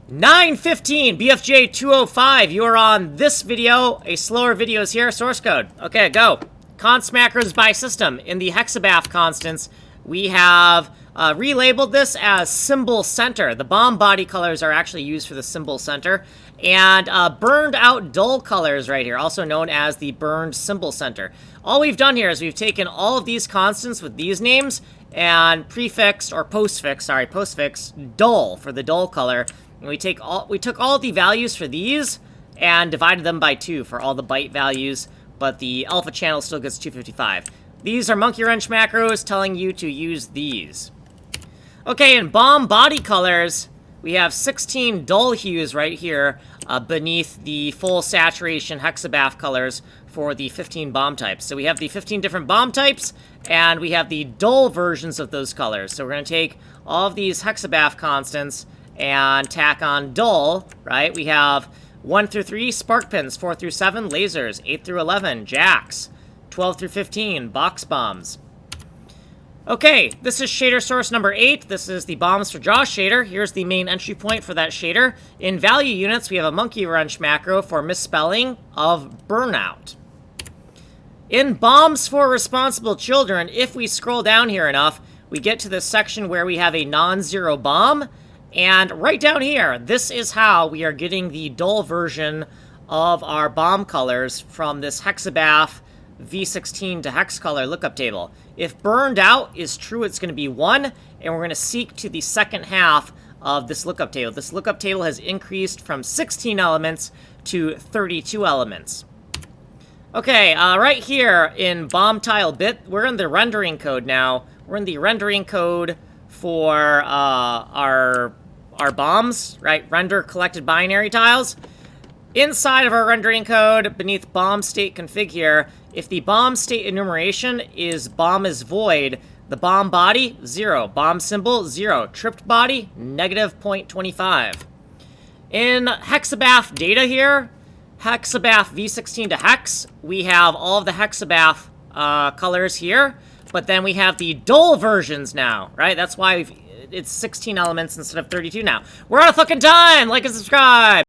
9:15 BFJ 205. You are on this video. A slower video is here. Source code. Okay, go. Const macros by system. In the hexabaf constants, we have relabeled this as symbol center. The bomb body colors are actually used for the symbol center. And burned out dull colors right here, also known as the burned symbol center. All we've done here is we've taken all of these constants with these names and prefixed or postfixed dull for the dull color. And we took all the values for these and divided them by 2 for all the byte values, but the alpha channel still gets 255. These are monkey wrench macros telling you to use these. Okay, in bomb body colors, we have 16 dull hues right here beneath the full saturation hexabaf colors for the 15 bomb types. So we have the 15 different bomb types, and we have the dull versions of those colors. So we're going to take all of these hexabaf constants and tack on dull, right? We have 1 through 3 spark pins, 4 through 7 lasers, 8 through 11 jacks, 12 through 15 box bombs. Okay, this is shader source number 8. This is the Bombs for Jaws shader. Here's the main entry point for that shader. In value units, we have a monkey wrench macro for misspelling of burnout. In Bombs for Responsible Children, if we scroll down here enough, we get to this section where we have a non-zero bomb. And right down here, this is how we are getting the dull version of our bomb colors from this hexabaf V16 to hex color lookup table. If burned out is true, it's going to be 1, and we're going to seek to the second half of this lookup table. This lookup table has increased from 16 elements to 32 elements. Okay, right here in bomb tile bit, we're in the rendering code now. We're in the rendering code for our bombs, right? Render collected binary tiles. Inside of our rendering code, beneath bomb state config here, if the bomb state enumeration is bomb is void, the bomb body, 0. Bomb symbol, 0. Tripped body, negative 0.25. In hexabaf data here, hexabaf V16 to hex, we have all of the hexabaf colors here, but then we have the dull versions now, right? That's why it's 16 elements instead of 32 now. We're out of fucking time! Like and subscribe!